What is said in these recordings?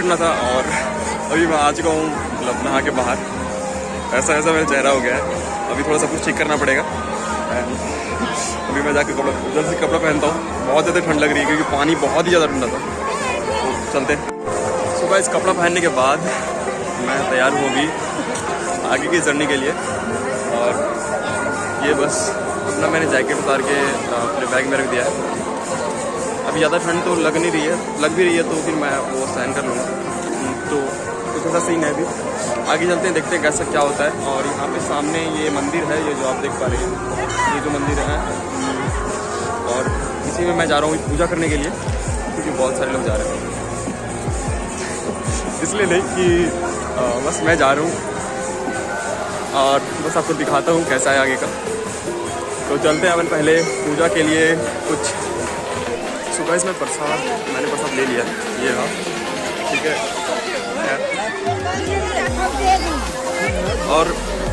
करना था और अभी मैं आ चुका हूँ मतलब नहा के बाहर। ऐसा मेरा चेहरा हो गया है, अभी थोड़ा सा कुछ ठीक करना पड़ेगा। अभी मैं जाकर जल्द से कपड़ा पहनता हूँ, बहुत ज़्यादा ठंड लग रही है क्योंकि पानी बहुत ही ज़्यादा ठंडा था। तो चलते हैं। सुबह इस कपड़ा पहनने के बाद मैं तैयार हूँ अभी आगे की जर्नी के लिए। और ये बस अपना मैंने जैकेट उतार के अपने बैग में रख दिया है। अभी ज़्यादा ठंड तो लग नहीं रही है, लग भी रही है तो फिर मैं वो सहन कर लूँगा। तो कुछ ऐसा सीन है। अभी आगे चलते हैं, देखते हैं कैसा क्या होता है। और यहाँ पे सामने ये मंदिर है, ये जो आप देख पा रहे हैं, ये जो मंदिर है और इसी में मैं जा रहा हूँ पूजा करने के लिए क्योंकि बहुत सारे लोग जा रहे हैं। इसलिए नहीं कि बस मैं जा रहा हूँ और बस आपको दिखाता हूँ कैसा है आगे का। तो चलते हैं अपन पहले पूजा के लिए कुछ। सुबह इसमें मैंने प्रसाद ले लिया, ये रहा, ठीक है। और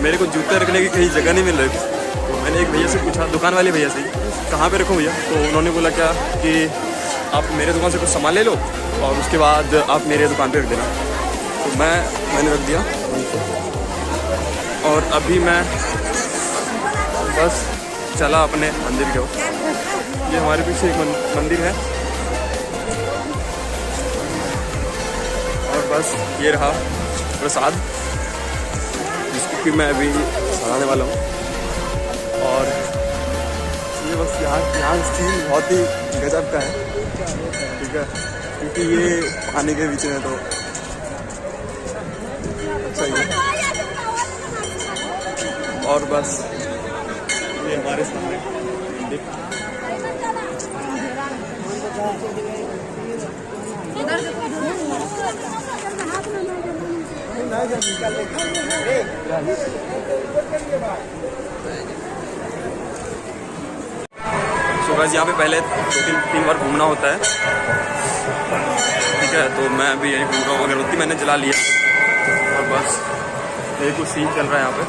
मेरे को जूते रखने की कहीं जगह नहीं मिल रही थी, तो मैंने एक भैया से पूछा, दुकान वाले भैया से, कहाँ पे रखूँ भैया। तो उन्होंने बोला क्या कि आप मेरे दुकान से कुछ सामान ले लो और उसके बाद आप मेरे दुकान पे रख देना। तो मैंने रख दिया और अभी मैं बस चला अपने मंदिर के ओर। ये हमारे पीछे एक मंदिर है और बस ये रहा प्रसाद, जिसको कि मैं अभी चढ़ाने वाला हूँ। और ये बस यहाँ सीन बहुत ही गजब का है, ठीक है, क्योंकि ये पानी के बीच में तो सही है। और बस ये हमारे सामने सो गाइस, यहाँ पे पहले 2-3 बार घूमना होता है, ठीक है। तो मैं अभी यही घूम रहा हूँ, अगरबत्ती मैंने जला लिया और बस यही कुछ सीन चल रहा है यहाँ पे।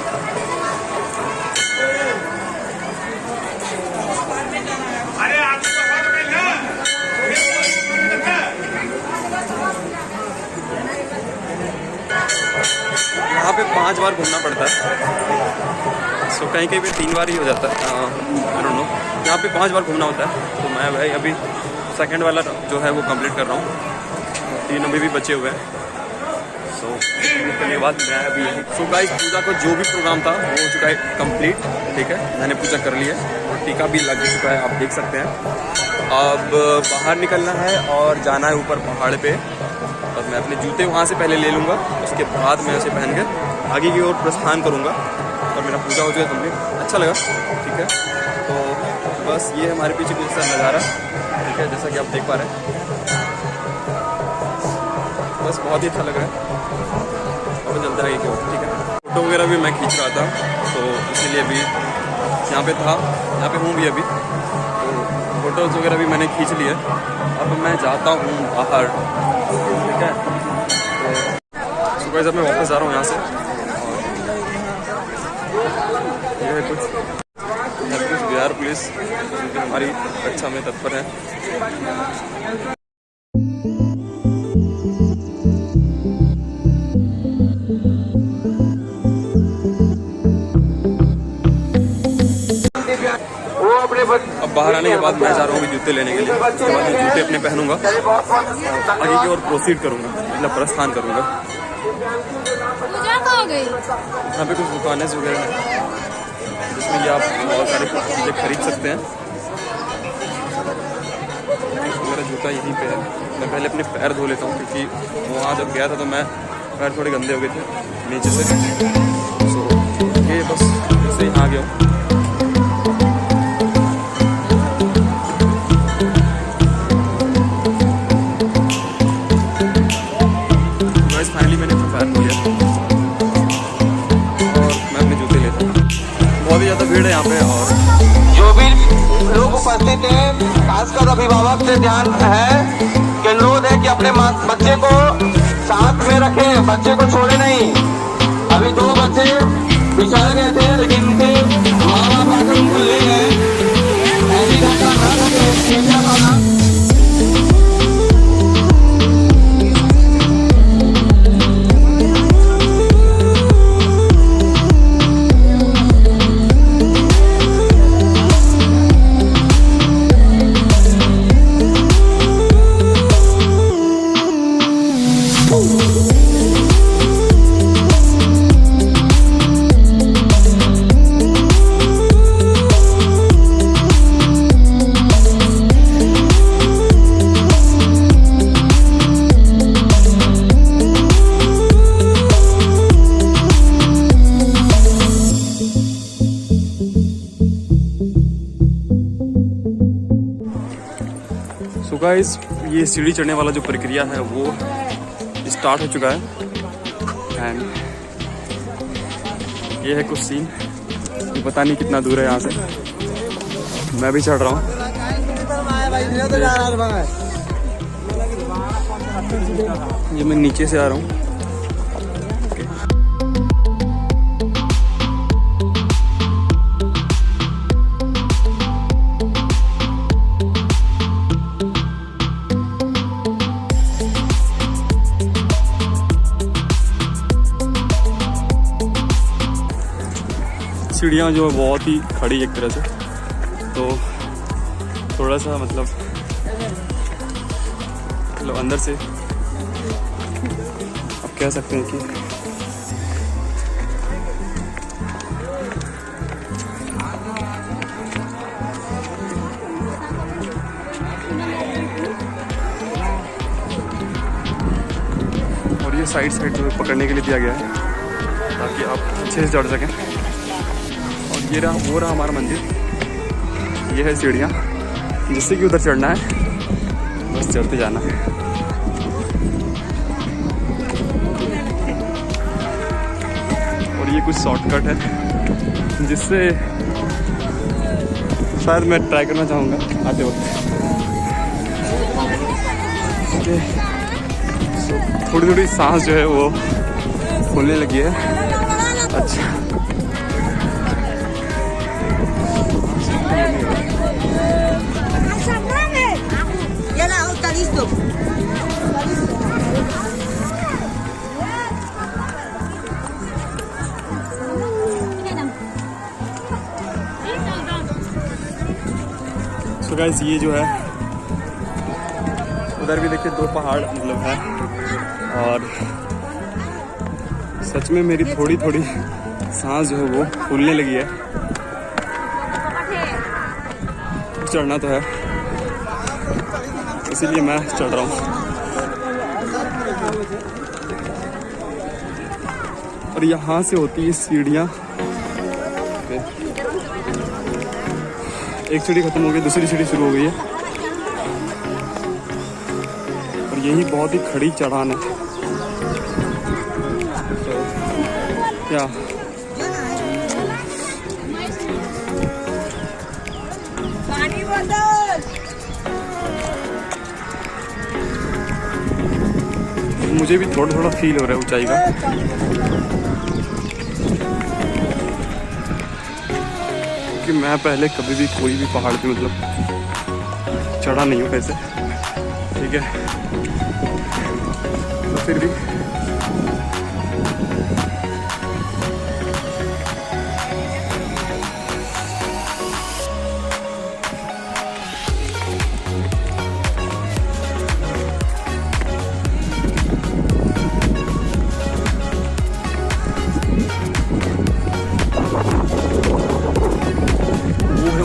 यहाँ पे 5 बार घूमना पड़ता है, सो कहीं पे 3 बार ही हो जाता है, आई डोंट नो। यहाँ पे 5 बार घूमना होता है। तो मैं भाई अभी सेकंड वाला जो है वो कंप्लीट कर रहा हूँ, 3 अभी भी बचे हुए हैं। सो करने के बाद मैं अभी यही। सो गाइस, पूजा का जो भी प्रोग्राम था वो हो चुका है कंप्लीट, ठीक है। मैंने पूजा कर ली है और टीका भी लग चुका है, आप देख सकते हैं। अब बाहर निकलना है और जाना है ऊपर पहाड़ पे। और मैं अपने जूते वहाँ से पहले ले लूँगा, उसके बाद मैं उसे पहन कर आगे की ओर प्रस्थान करूँगा और मेरा पूजा हो जाए कंप्लीट। अच्छा लगा, ठीक है। तो बस ये हमारे पीछे कुछ सा नज़ारा, ठीक है, जैसा कि आप देख पा रहे हैं। बस बहुत ही अच्छा लग रहा है। अब चलते आगे की ओर, ठीक है। फोटो वगैरह भी मैं खींच रहा था, तो इसीलिए भी यहाँ पे था, यहाँ पे हूँ भी अभी। तो फोटोज़ वगैरह भी मैंने खींच लिए। अब मैं जाता हूँ बाहर, ठीक है। तो सुबह जब मैं वापस जा रहा हूँ यहाँ से, और ये है कुछ बिहार पुलिस जो हमारी रक्षा में तत्पर है। अब बाहर आने के बाद मैं जा रहा हूँ जूते लेने के लिए। उसके बाद मैं जूते अपने पहनूंगा, आगे की ओर प्रोसीड करूँगा, मतलब प्रस्थान करूँगा। यहाँ पे कुछ दुकानें वगैरह हैं जिसमें ये आप बहुत सारे चीज़ें खरीद सकते हैं। मेरा जूता यहीं पे है। मैं पहले अपने पैर धो लेता हूँ क्योंकि वहाँ जब गया था तो मैं पैर थोड़े गंदे हो गए थे नीचे से। सो ये बस जैसे यहाँ आ गया हूँ। फाइनली मैंने अपना पैर धो लिया और मैं अपने जूते लेता हूँ। बहुत ही ज़्यादा भीड़ है यहाँ पे। और जो भी लोग उपस्थित हैं, खासकर अभिभावक से ध्यान है कि अनुरोध है कि अपने बच्चे को साथ में रखें, बच्चे को छोड़े नहीं। अभी 2 बच्चे बिछाए गए थे लेकिन उनके माँ बाप आकर उनको ले गए। ऐसी घटना ना घटे। गाइस ये सीढ़ी चढ़ने वाला जो प्रक्रिया है वो स्टार्ट हो चुका है एंड ये है कुछ सीन। पता नहीं कितना दूर है यहाँ से, मैं भी चढ़ रहा हूँ। ये मैं नीचे से आ रहा हूँ। सीढ़ियाँ जो है बहुत ही खड़ी एक तरह से, तो थोड़ा सा मतलब अंदर से आप कह सकते हैं कि और ये साइड जो है पकड़ने के लिए दिया गया है ताकि आप अच्छे से चढ़ सकें। और ये वो रहा हमारा मंदिर। ये है सीढ़ियाँ जिससे कि उधर चढ़ना है, बस चढ़ते जाना है। और ये कुछ शॉर्टकट है जिससे शायद मैं ट्राई करना चाहूँगा आते वक्त। थोड़ी थोड़ी सांस जो है वो फूलने लगी है। अच्छा तो गाइस ये जो है उधर भी देखिए 2 पहाड़ मतलब है। और सच में मेरी थोड़ी थोड़ी सांस जो है वो फूलने लगी है। चढ़ना तो है इसीलिए मैं चढ़ रहा हूँ। और यहाँ से होती है सीढ़ियाँ। एक सीढ़ी खत्म हो गई, दूसरी सीढ़ी शुरू हो गई है। और यही बहुत ही खड़ी चढ़ान है। तो क्या मुझे भी थोड़ा थोड़ा फील हो रहा है ऊंचाई का। कि मैं पहले कभी भी कोई भी पहाड़ पे मतलब चढ़ा नहीं हूँ वैसे, ठीक है, तो फिर भी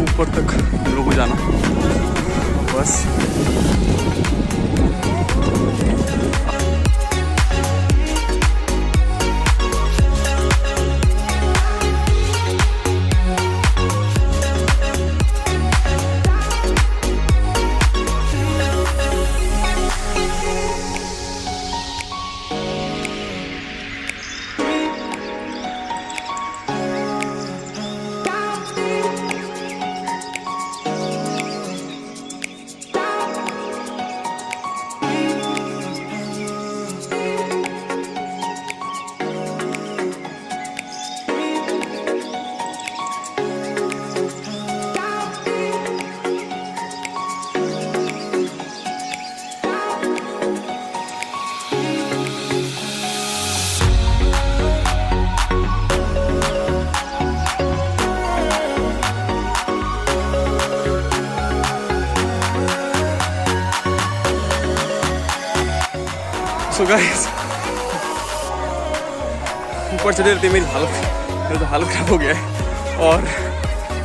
ऊपर तक हम लोग को जाना बस। सो गाइस ऊपर चढ़े रहती मेरी हालत खराब हो गया है। और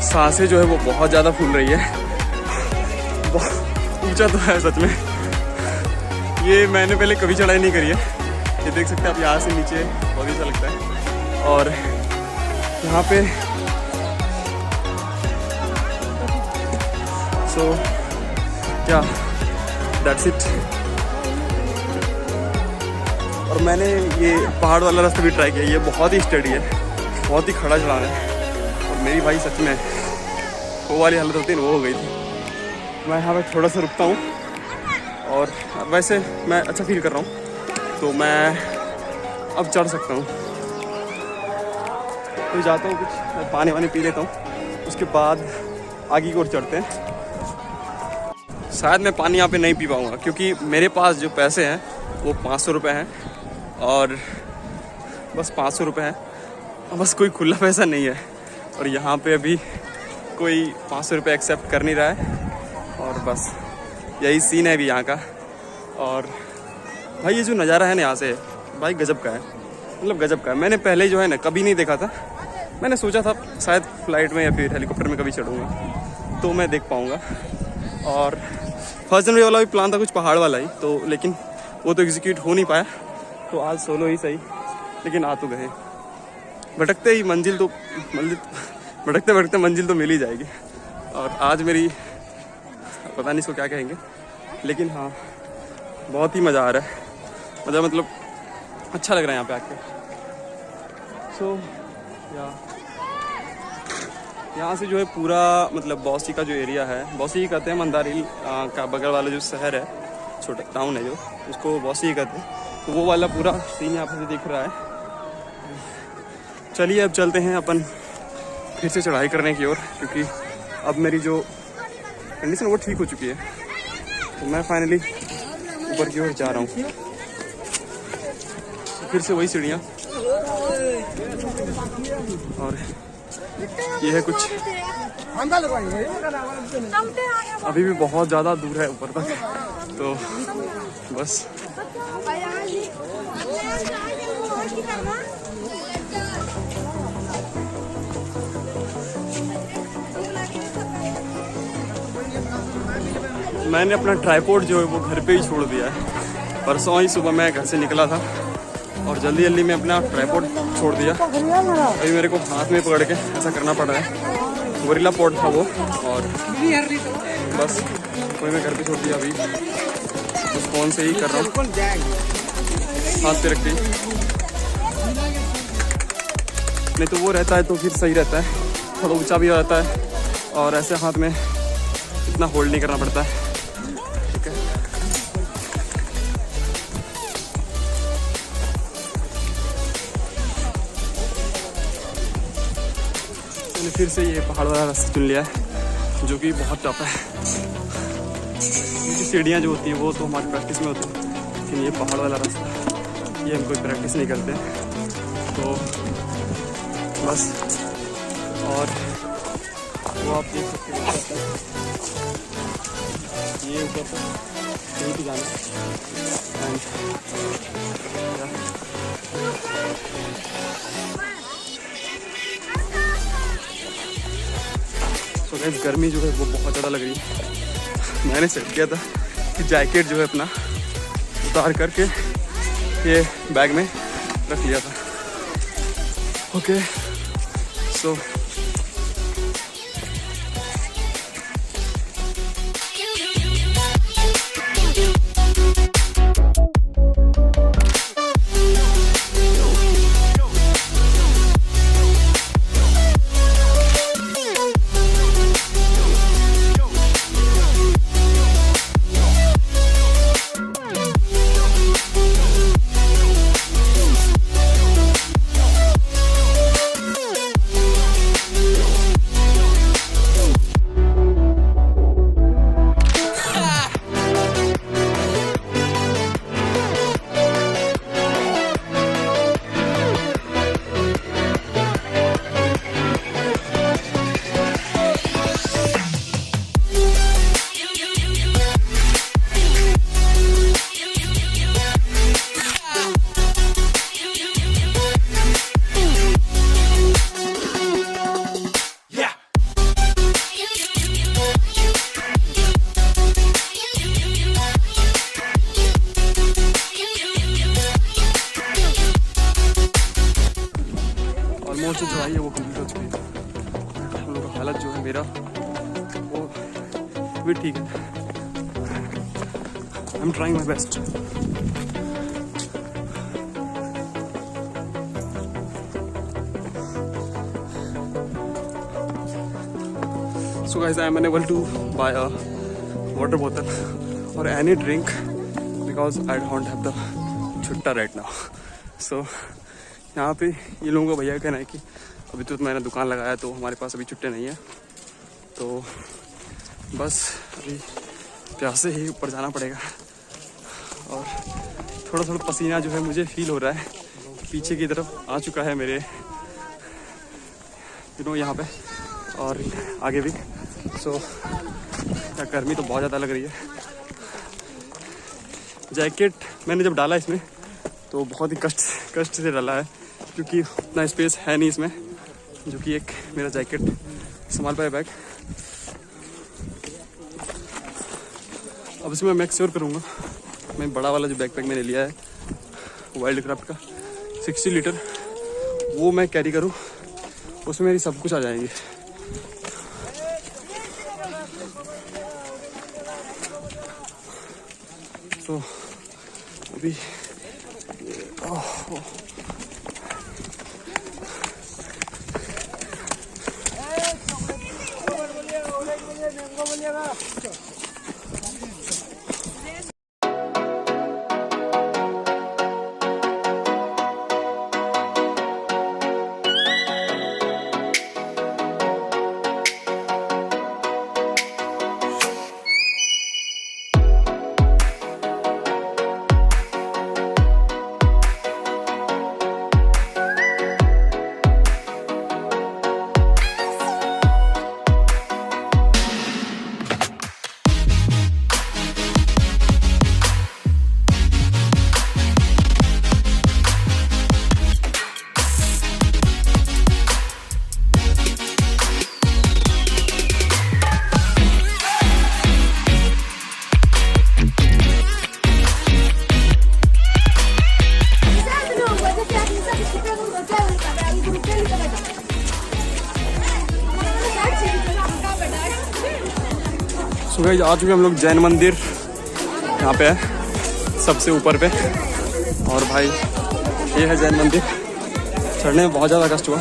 सांसें जो है वो बहुत ज़्यादा फूल रही है। बहुत ऊंचा तो है सच में, ये मैंने पहले कभी चढ़ाई नहीं करी है। ये देख सकते हैं आप यहाँ से नीचे, बहुत ही अच्छा लगता है। और यहाँ पे क्या दैट्स इट। और मैंने ये पहाड़ वाला रास्ता भी ट्राई किया, ये बहुत ही स्टडी है, बहुत ही खड़ा चढ़ान है। और मेरी भाई सच में वो वाली हालत होती है वो हो गई थी। मैं यहाँ पर थोड़ा सा रुकता हूँ और वैसे मैं अच्छा फील कर रहा हूँ, तो मैं अब चढ़ सकता हूँ। तो जाता हूँ, कुछ पानी वानी पी लेता हूँ, उसके बाद आगे की ओर चढ़ते हैं। शायद मैं पानी यहाँ पे नहीं पी पाऊँगा क्योंकि मेरे पास जो पैसे हैं वो 500 रुपये हैं और बस 500 रुपये हैं, बस कोई खुला पैसा नहीं है। और यहाँ पे अभी कोई 500 रुपये एक्सेप्ट कर नहीं रहा है और बस यही सीन है अभी यहाँ का। और भाई ये जो नज़ारा है ना यहाँ से भाई गजब का है, मतलब गजब का है। मैंने पहले जो है ना कभी नहीं देखा था, मैंने सोचा था शायद फ्लाइट में या फिर हेलीकॉप्टर में कभी चढ़ूँगा तो मैं देख पाऊँगा। और 1 जनवरी वाला भी प्लान था कुछ पहाड़ वाला ही, तो लेकिन वो तो एग्जीक्यूट हो नहीं पाया, तो आज सोलो ही सही, लेकिन आ तो गए। भटकते भटकते मंजिल तो मिल ही जाएगी। और आज मेरी पता नहीं इसको क्या कहेंगे, लेकिन हाँ बहुत ही मज़ा आ रहा है, मतलब अच्छा लग रहा है यहाँ पे आके। सो यहाँ से जो है पूरा मतलब बौसी का जो एरिया है, बौसी ही कहते हैं, मंदार हिल का बगल वाला जो शहर है, छोटा टाउन है जो, उसको बौसी ही कहते हैं। तो वो वाला पूरा सीन यहाँ पे दिख रहा है। चलिए अब चलते हैं अपन फिर से चढ़ाई करने की ओर, क्योंकि अब मेरी जो कंडीशन वो ठीक हो चुकी है, तो मैं फाइनली ऊपर की ओर जा रहा हूँ। तो फिर से वही सीढ़ियाँ और ये है कुछ, अभी भी बहुत ज़्यादा दूर है ऊपर तक, तो बस मैंने अपना ट्राइपॉड जो है वो घर पे ही छोड़ दिया है। परसों ही सुबह मैं घर से निकला था और जल्दी में अपना ट्राइपॉड छोड़ दिया। अभी मेरे को हाथ में पकड़ के ऐसा करना पड़ रहा है, गोरिल्ला पॉड था वो, और बस वही मैं घर पे छोड़ दिया। अभी उस फ़ोन से ही कर रहा हूँ, हाथ पे रख के। नहीं तो वो रहता है तो फिर सही रहता है, थोड़ा ऊंचा भी रहता है और ऐसे हाथ में इतना होल्ड नहीं करना पड़ता है। ठीक है, मैंने फिर से ये पहाड़ वाला रास्ता चुन लिया है, जो कि बहुत टफ है। क्योंकि सीढ़ियाँ जो होती हैं वो तो हमारी प्रैक्टिस में होती है, लेकिन ये पहाड़ वाला रास्ता ये हम कोई प्रैक्टिस नहीं करते, तो बस। और वो आप देख सकते हैं ये ऊपर पर कहीं भी जाना तो गाइस गर्मी जो है वो बहुत ज़्यादा लग रही है। मैंने सेट किया था कि जैकेट जो है अपना उतार करके ये बैग में रख लिया था। ओके सो ऑलमोस्ट जो चढ़ाई है वो कंप्लीट हो चुकी है। हम लोग का हालत जो है मेरा वो भी ठीक है। Am trying my best. So guys, I am unable to buy a water bottle or any drink because I don't have the छुट्टा right now. So यहाँ पे ये लोगों का भैया का कहना है कि अभी तो मैंने दुकान लगाया तो हमारे पास अभी छुट्टे नहीं है, तो बस अभी प्यासे ही ऊपर जाना पड़ेगा। और थोड़ा थोड़ा पसीना जो है मुझे फील हो रहा है, पीछे की तरफ आ चुका है मेरे यहाँ पे और आगे भी। सो गर्मी तो बहुत ज़्यादा लग रही है। जैकेट मैंने जब डाला इसमें तो बहुत ही कष्ट से डाला है, क्योंकि उतना स्पेस है नहीं इसमें जो कि एक मेरा जैकेट संभाल पाए बैग। अब इसमें मैं मेक श्योर करूँगा मैं बड़ा वाला जो बैकपैक मैंने लिया है वाइल्ड क्राफ्ट का 60 लीटर, वो मैं कैरी करूँ, उसमें मेरी सब कुछ आ जाएंगी। तो अभी सुबह आ चुके हम लोग जैन मंदिर, यहाँ पे है सबसे ऊपर पे। और भाई ये है जैन मंदिर, चढ़ने में बहुत ज़्यादा कष्ट हुआ।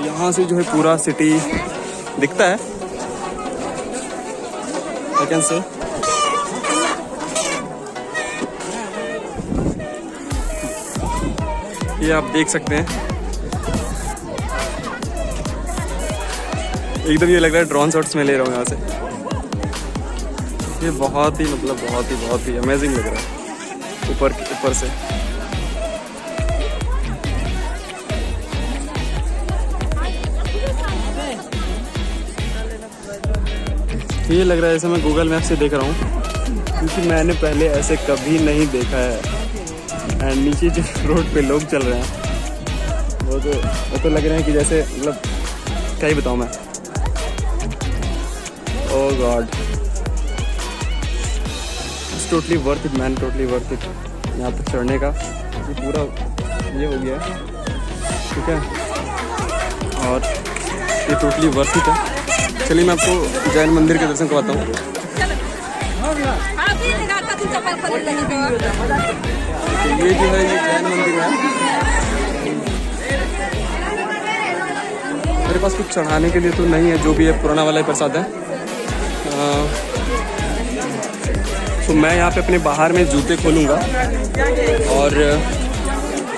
यहाँ से जो है पूरा सिटी दिखता है, आई कैन से। ये आप देख सकते हैं, एकदम ये लग रहा है ड्रोन शॉट्स में ले रहा हूँ यहाँ से। ये बहुत ही बहुत ही अमेजिंग लग रहा है ऊपर से। ये लग रहा है जैसे मैं गूगल मैप से देख रहा हूँ, क्योंकि मैंने पहले ऐसे कभी नहीं देखा है। एंड नीचे जो रोड पे लोग चल रहे हैं वो तो लग रहे हैं कि जैसे मतलब क्या ही बताऊँ मैं। Oh God, it's totally worth it man, totally worth it। यहाँ पर चढ़ने का ये पूरा ये हो गया है, ठीक है, और ये टोटली वर्थ इट है। चलिए मैं आपको जैन मंदिर के दर्शन करवाता हूँ। ये जो है ये जैन मंदिर है। मेरे पास कुछ चढ़ाने के लिए तो नहीं है, जो भी है पुराना वाला ही प्रसाद है। तो मैं यहाँ पे अपने बाहर में जूते खोलूँगा और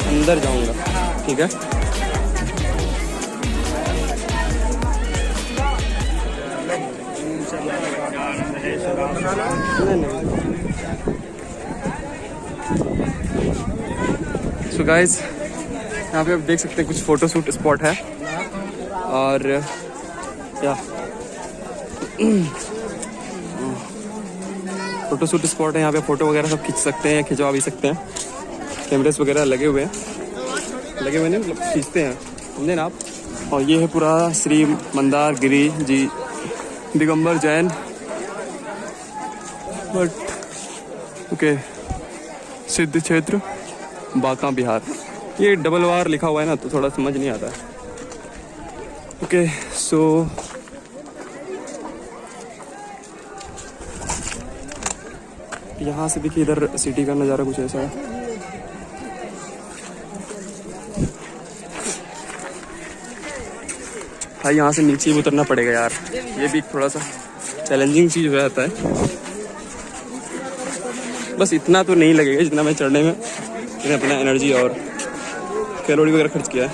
अंदर जाऊँगा, ठीक है। सो गाइस, यहाँ पे आप देख सकते हैं कुछ फ़ोटो शूट स्पॉट है। और क्या फ़ोटो शूट स्पॉट है यहाँ पे, फ़ोटो वगैरह सब खींच सकते हैं, खिंचवा भी सकते हैं। कैमरेस वगैरह लगे हुए नहीं, मतलब खींचते हैं, समझे ना आप। और ये है पूरा श्री मंदारगिरी जी दिगंबर जैन बट ओके सिद्ध क्षेत्र बांका बिहार। ये डबल वार लिखा हुआ है ना, तो थोड़ा समझ नहीं आता है। ओके सो यहाँ से देखिए इधर सिटी का नज़ारा कुछ ऐसा है। भाई यहाँ से नीचे भी उतरना पड़ेगा यार, ये भी थोड़ा सा चैलेंजिंग चीज़ हो जाता है। बस इतना तो नहीं लगेगा जितना मैं चढ़ने में मैंने अपना एनर्जी और कैलोरी वगैरह खर्च किया है।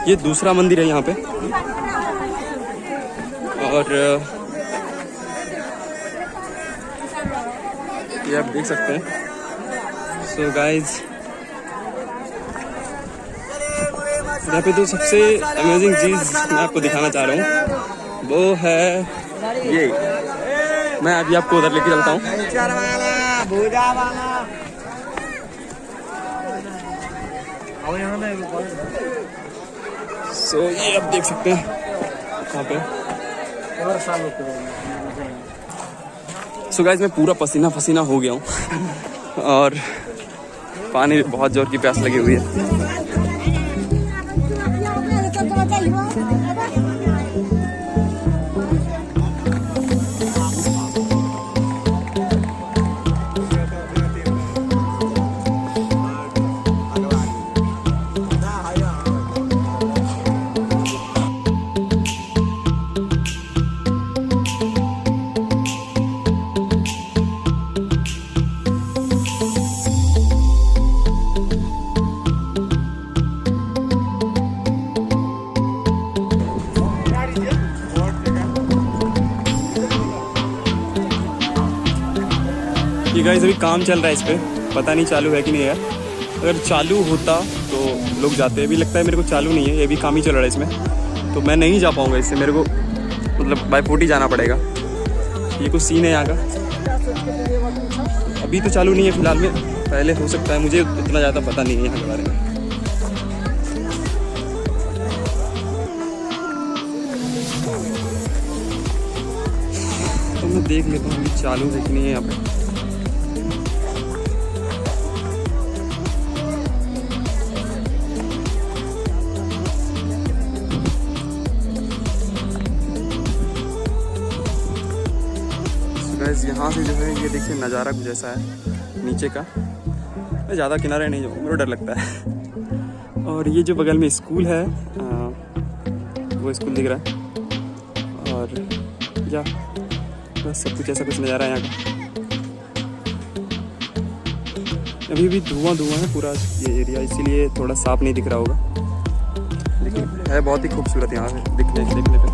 ये दूसरा मंदिर है यहाँ पे, और ये आप देख सकते हैं। सो गाइज, यहाँ पे तो सबसे अमेजिंग चीज़ मैं आपको दिखाना चाह रहा हूँ वो है ये। मैं अभी आपको उधर लेके चलता हूँ। सो ये आप देख सकते हैं यहाँ पे। सो गाइस, मैं पूरा पसीना पसीना हो गया हूँ और पानी बहुत जोर की प्यास लगी हुई है। ये गाइस अभी काम चल रहा है इस पे, पता नहीं चालू है कि नहीं है। अगर चालू होता तो लोग जाते। अभी लगता है मेरे को चालू नहीं है, ये भी काम ही चल रहा है इसमें, तो मैं नहीं जा पाऊँगा इससे। मेरे को मतलब बाय फुट ही जाना पड़ेगा। ये कुछ सीन है यहाँ का। अभी तो चालू नहीं है फिलहाल में, पहले हो सकता है। मुझे इतना ज़्यादा पता नहीं है यहाँ के बारे में। तो मैं देख लेता हूँ अभी चालू है कि नहीं है यहाँ पे। यहाँ से जो है ये देखिए नज़ारा कुछ ऐसा है नीचे का। मैं ज़्यादा किनारे नहीं जाऊँ, मुझे डर लगता है। और ये जो बगल में स्कूल है वो स्कूल दिख रहा है। और या बस सब कुछ ऐसा कुछ नज़ारा है यहाँ का। अभी भी धुआं है पूरा ये एरिया, इसीलिए थोड़ा साफ नहीं दिख रहा होगा, लेकिन है बहुत ही खूबसूरत यहाँ पे देखने पे।